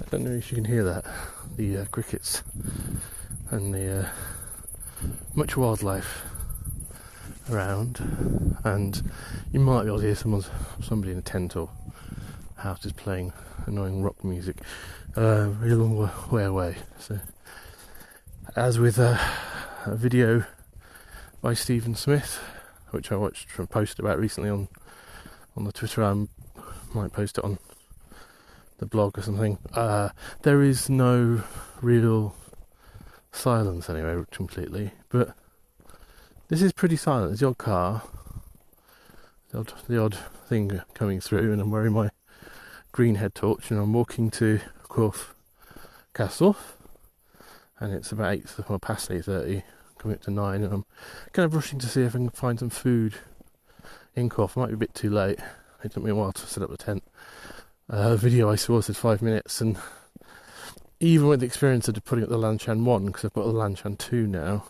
I don't know if you can hear that, the crickets and the much wildlife around, and you might be able to hear somebody in a tent or house is playing annoying rock music a really long way away. So, as with a video by Stephen Smith, which I watched from post about recently on the Twitter, I might post it on the blog or something. There is no real silence anyway, completely, but this is pretty silent. There's the odd car, the odd thing coming through, and I'm wearing my green head torch, and I'm walking to Corfe Castle, and it's about past 8:30, coming up to 9, and I'm kind of rushing to see if I can find some food in Corfe. I might be a bit too late. It took me a while to set up the tent. The video I saw said 5 minutes, and even with the experience of putting up the Lanchan 1, because I've got the Lanchan 2 now,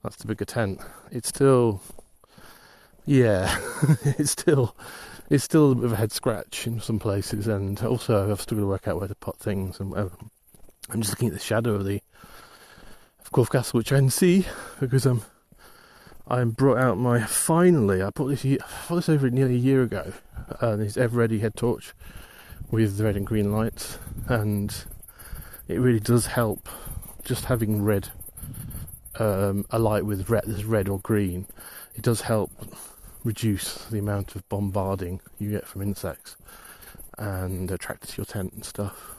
that's the bigger tent, it's still, it's still a bit of a head scratch in some places, and also I've still got to work out where to put things, and I'm just looking at the shadow of Corfe Castle, which I can see, because I brought out I bought this over nearly a year ago, this ever-ready head torch with the red and green lights, and it really does help just having red, a light with red or green. It does help reduce the amount of bombarding you get from insects and attracted to your tent and stuff.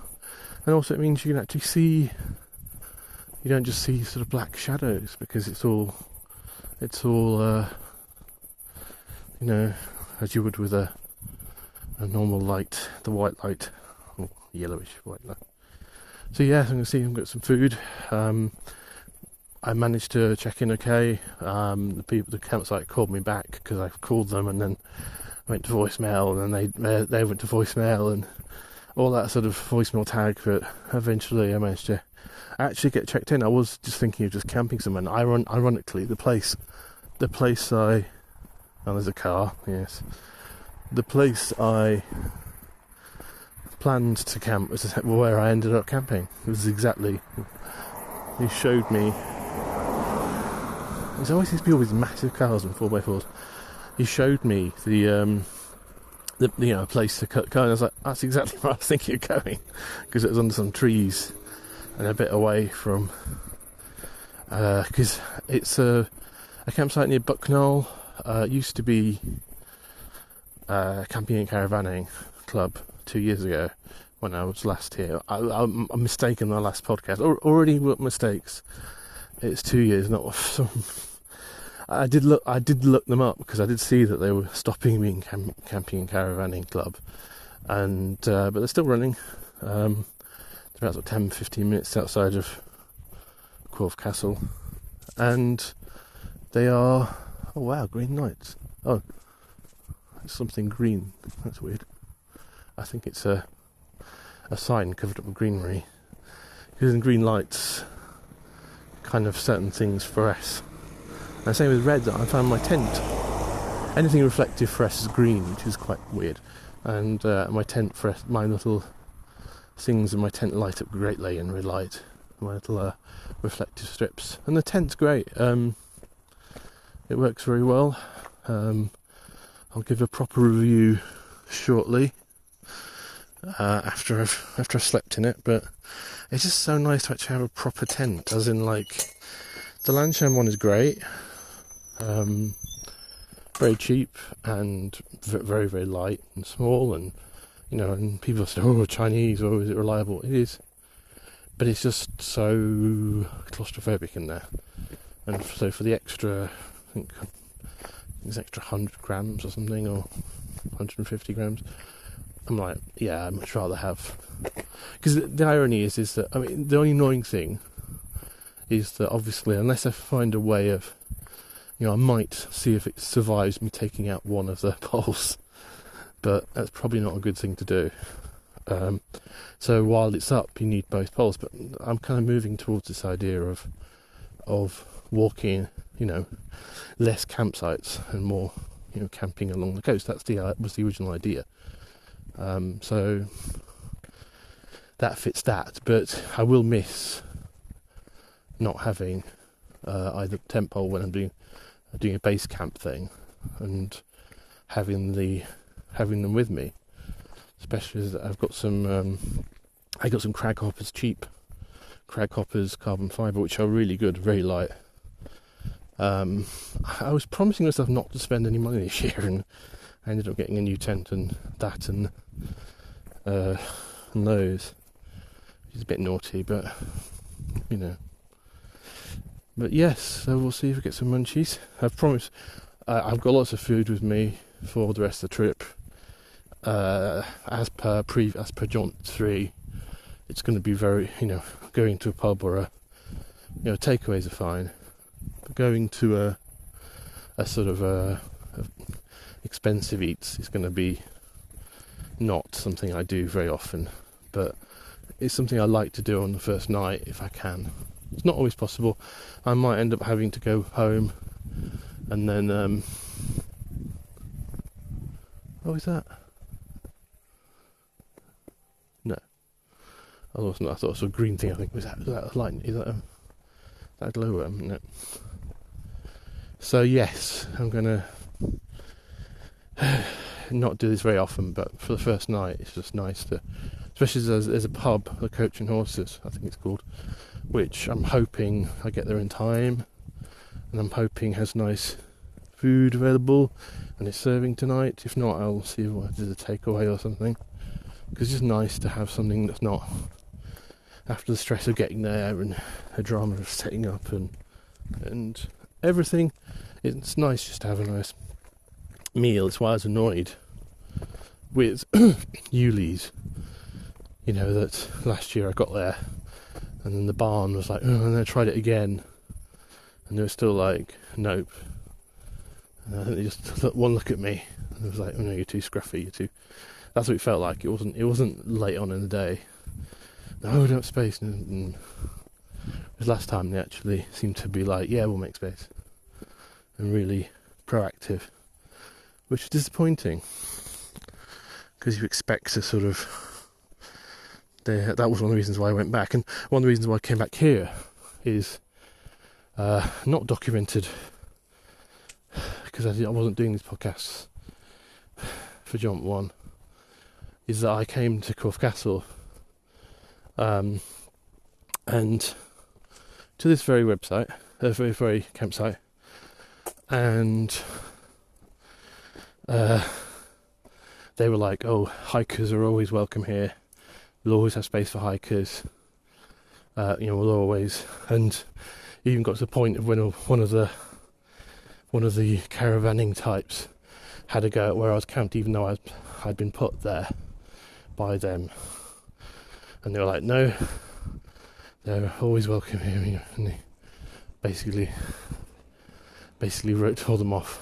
And also it means you can actually see, you don't just see sort of black shadows, because it's all as you would with a normal light, the white light, or yellowish white light. So yeah, I'm going to see if I've got some food. I managed to check in okay. The campsite called me back because I called them, and then I went to voicemail, and then they went to voicemail, and all that sort of voicemail tag. But eventually I managed to actually get checked in. I was just thinking of just camping somewhere, and ironically the place there's a car, yes. The place I planned to camp was where I ended up camping. It was exactly, he showed me, there's always these people with massive cars and 4x4s. He showed me the place to cut car, and I was like, that's exactly where I was thinking of going, because it was under some trees and a bit away from, because it's a campsite near Bucknell. It used to be a camping and caravanning club 2 years ago when I was last here. I'm mistaken the last podcast. Already mistakes. It's 2 years, not some. I did look them up, because I did see that they were stopping being camping and caravanning club, and but they're still running. They're about 10-15 minutes outside of Corfe Castle, and they are, oh wow, green lights. Oh, it's something green. That's weird. I think it's a sign covered up with greenery, because in green lights, kind of certain things fluoresce. And same with red. I found my tent, anything reflective fluoresces green, which is quite weird. And my tent, my little things in my tent light up greatly in red light. My little reflective strips, and the tent's great. It works very well. I'll give a proper review shortly after I've slept in it. But it's just so nice to actually have a proper tent, as in, like, the Lanchan one is great, very cheap and very, very light and small, and and people say, oh, Chinese, or is it reliable? It is, but it's just so claustrophobic in there. And so for the extra, I think it's extra 100 grams or something, or 150 grams, I'm like, yeah, I'd much rather have, because the irony is that, I mean, the only annoying thing is that obviously, unless I find a way of, I might see if it survives me taking out one of the poles, but that's probably not a good thing to do. So while it's up, you need both poles, but I'm kind of moving towards this idea of walking, less campsites and more, camping along the coast. Was the original idea. So that fits that. But I will miss not having either tent pole when I'm doing a base camp thing, and having them with me, especially as I've got some I got some crag hoppers, cheap crag hoppers, carbon fibre, which are really good, very light. I was promising myself not to spend any money this year, and I ended up getting a new tent and that and those, which is a bit naughty, but you know. But yes, so we'll see if we get some munchies. I've promised. I've got lots of food with me for the rest of the trip. As per jaunt 3, it's going to be very, going to a pub or takeaways are fine. But going to a sort of a expensive eats is going to be not something I do very often, but it's something I like to do on the first night if I can. It's not always possible. I might end up having to go home and then what was that? No. I thought it was a green thing. I think was that a light? Is that a glowworm? No. So yes, I'm gonna not do this very often, but for the first night, it's just nice to, especially as there's a pub, the Coach and Horses, I think it's called, which I'm hoping I get there in time, and I'm hoping has nice food available, and it's serving tonight. If not, I'll see if there's a takeaway or something, because it's just nice to have something that's not after the stress of getting there and the drama of setting up and everything. It's nice just to have a nice meal. It's why I was annoyed with Yuli's, that last year I got there and then the barn was like, oh, and then I tried it again and they were still like, nope. And I think they just took one look at me and it was like, oh no, you're too scruffy, that's what it felt like. It wasn't late on in the day. No, we don't have space. And it was last time they actually seemed to be like, yeah, we'll make space, and really proactive, which is disappointing because you expect to sort of. That was one of the reasons why I went back, and one of the reasons why I came back here is not documented because I wasn't doing these podcasts for Jaunt 1. Is that I came to Corfe Castle and to this very website, very, very campsite, and they were like, oh, hikers are always welcome here, we'll always have space for hikers, we'll always, and even got to the point of when one of the caravanning types had a go at where I was camped, even though I'd been put there by them, and they were like, no, they're always welcome here, and they basically told them off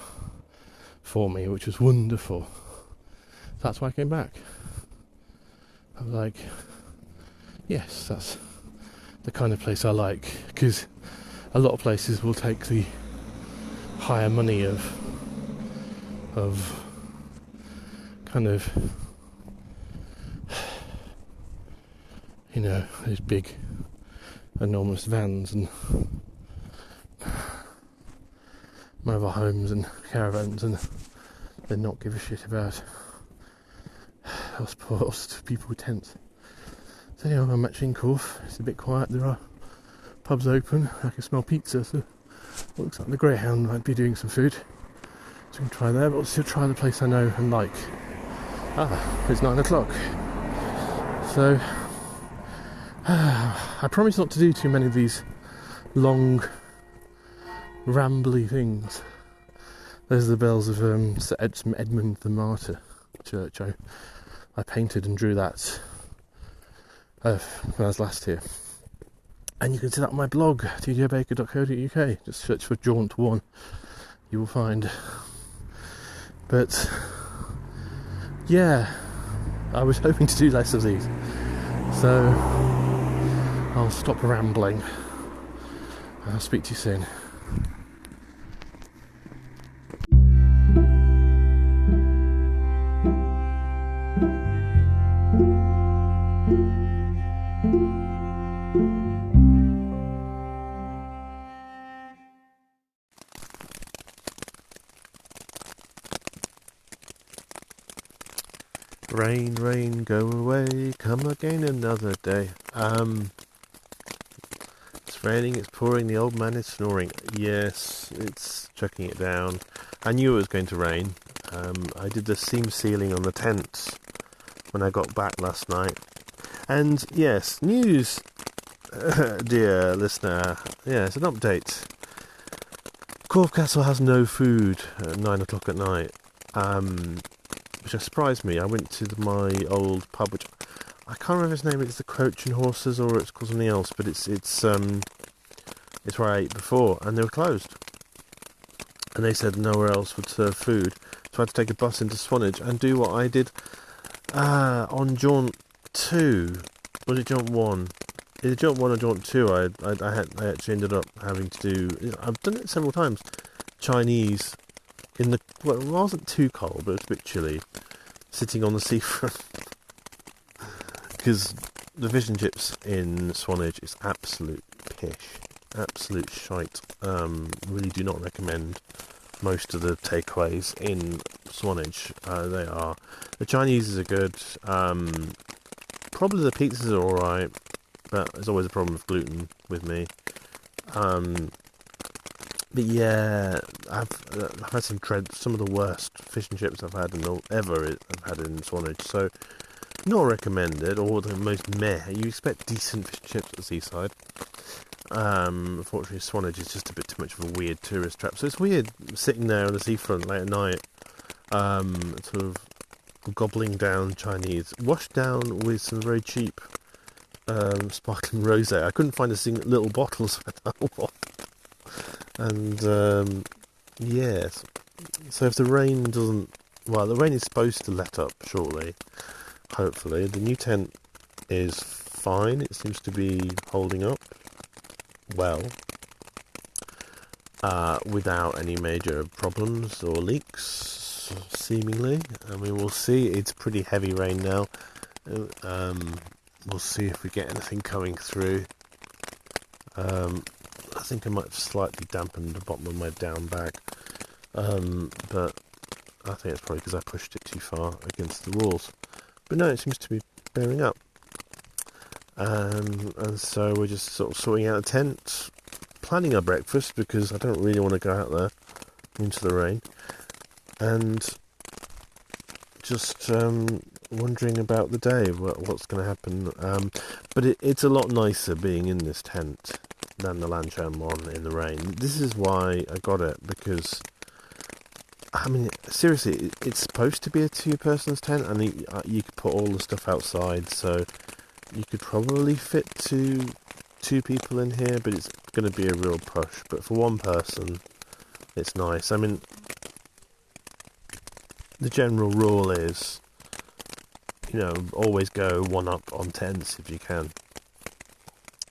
for me, which was wonderful. That's why I came back. I was like, yes, that's the kind of place I like, because a lot of places will take the higher money of kind of, those big enormous vans and mobile homes and caravans, and they not give a shit about us people with tents. So anyway, I'm actually in Corfe. It's a bit quiet. There are pubs open. I can smell pizza, so it looks like the Greyhound might be doing some food, so we can try there, but we'll still try the place I know and like. It's 9 o'clock, so I promise not to do too many of these long rambly things. There's the bells of Sir Edmund the Martyr church. I painted and drew that when I was last here, and you can see that on my blog, tjbaker.co.uk. Just search for Jaunt 1, you will find. But yeah, I was hoping to do less of these, so I'll stop rambling. I'll speak to you soon. Rain, rain, go away, come again another day. It's raining, it's pouring, the old man is snoring. Yes, it's chucking it down. I knew it was going to rain. I did the seam sealing on the tent when I got back last night. And yes, news, dear listener. Yes, an update. Corfe Castle has no food at 9 o'clock at night. Which surprised me. I went to my old pub, which I can't remember its name. It's the Coach and Horses, or it's called something else. But it's where I ate before, and they were closed. And they said nowhere else would serve food, so I had to take a bus into Swanage and do what I did on jaunt 2. Was it jaunt 1? Either jaunt 1 or jaunt 2. I actually ended up having to do. I've done it several times. Chinese. Well, it wasn't too cold, but it was a bit chilly, sitting on the seafront. Because the fish and chips in Swanage is absolute pish, absolute shite. Really do not recommend most of the takeaways in Swanage. The Chinese are good. Probably the pizzas are alright, but there's always a problem with gluten with me. But yeah, I've had some of the worst fish and chips I've had I've had in Swanage. So, not recommended, or the most meh. You expect decent fish and chips at the seaside. Unfortunately, Swanage is just a bit too much of a weird tourist trap. So it's weird sitting there on the seafront late at night, sort of gobbling down Chinese, washed down with some very cheap sparkling rosé. I couldn't find a single little bottle, so I don't know what. And yes, so if the rain doesn't, the rain is supposed to let up shortly, hopefully. The new tent is fine, it seems to be holding up well, without any major problems or leaks, seemingly. I mean, we'll see. It's pretty heavy rain now. We'll see if we get anything coming through. I think I might have slightly dampened the bottom of my down bag, but I think it's probably because I pushed it too far against the walls. But no, it seems to be bearing up. And so we're just sort of sorting out a tent, planning our breakfast, because I don't really want to go out there into the rain, and just wondering about the day, what's going to happen. But it's a lot nicer being in this tent than the Lanshan one in the rain. This is why I got it, because I mean, seriously, it's supposed to be a 2-person's tent, and you could put all the stuff outside, so you could probably fit two people in here, but it's going to be a real push. But for one person, it's nice. I mean, the general rule is, always go one up on tents if you can.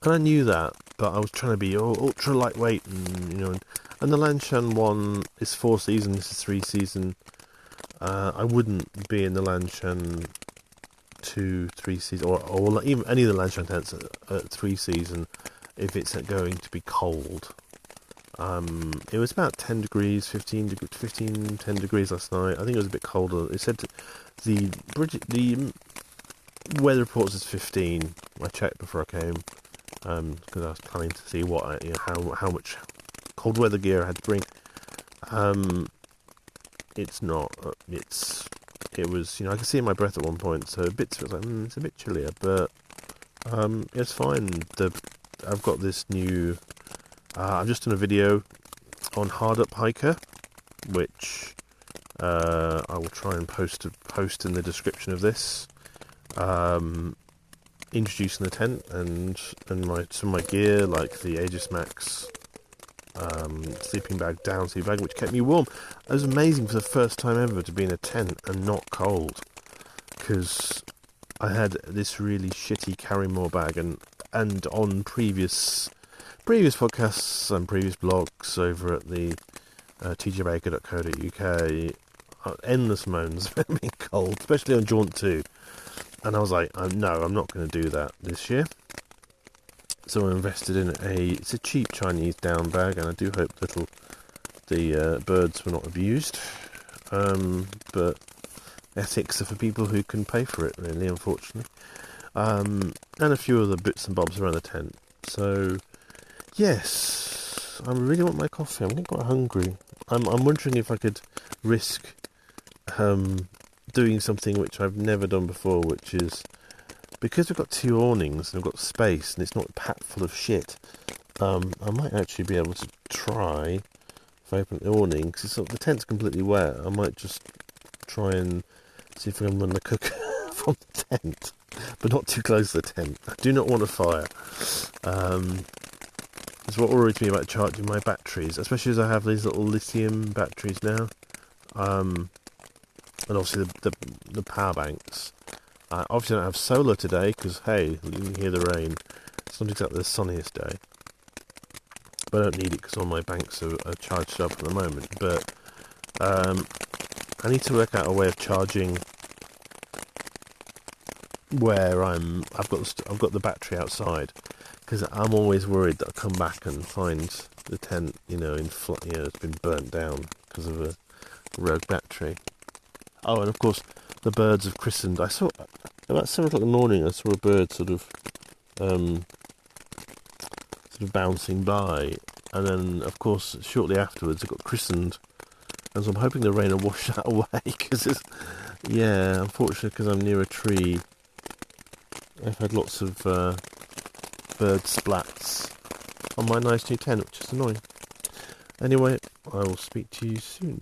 And I knew that, but I was trying to be ultra lightweight, and the Lanshan one is 4 season, this is 3 season. I wouldn't be in the Lanshan 2, 3 season, or even any of the Lanshan tents at 3 season if it's going to be cold. It was about 10 degrees, 10 degrees last night. I think it was a bit colder. It said the weather report says 15. I checked before I came, because I was planning to see how much cold weather gear I had to bring. It's not. It was. I could see in my breath at one point, so bits of it was like, it's a bit chillier, but it's fine. I've got this new. I've just done a video on Hard Up Hiker, which I will try and post in the description of this. Introducing the tent and some of my gear, like the Aegis Max sleeping bag, down sleeping bag, which kept me warm. It was amazing for the first time ever to be in a tent and not cold, because I had this really shitty Carrymore bag, and on previous podcasts and previous blogs over at the tjbaker.co.uk, endless moans about being cold, especially on Jaunt 2. And I was like, no, I'm not going to do that this year. So I invested in it's a cheap Chinese down bag, and I do hope the birds were not abused. But ethics are for people who can pay for it, really, unfortunately. And a few other bits and bobs around the tent. So, yes, I really want my coffee. I'm getting quite hungry. I'm wondering if I could risk doing something which I've never done before, which is, because we've got 2 awnings and we've got space and it's not packed full of shit, I might actually be able to try, if I open the awning, because the tent's completely wet, I might just try and see if I can run the cooker from the tent, but not too close to the tent. I do not want a fire. It's what worries me about charging my batteries, especially as I have these little lithium batteries now. And obviously the power banks. I obviously don't have solar today because, hey, you can hear the rain. It's not exactly the sunniest day. But I don't need it because all my banks are charged up at the moment. But I need to work out a way of charging where I've got the battery outside, because I'm always worried that I'll come back and find the tent, it's been burnt down because of a rogue battery. Oh, and of course, the birds have christened. I saw, about 7 o'clock in the morning, I saw a bird sort of bouncing by, and then, of course, shortly afterwards, it got christened, and so I'm hoping the rain will wash that away, because unfortunately, because I'm near a tree, I've had lots of bird splats on my nice new tent, which is annoying. Anyway, I will speak to you soon.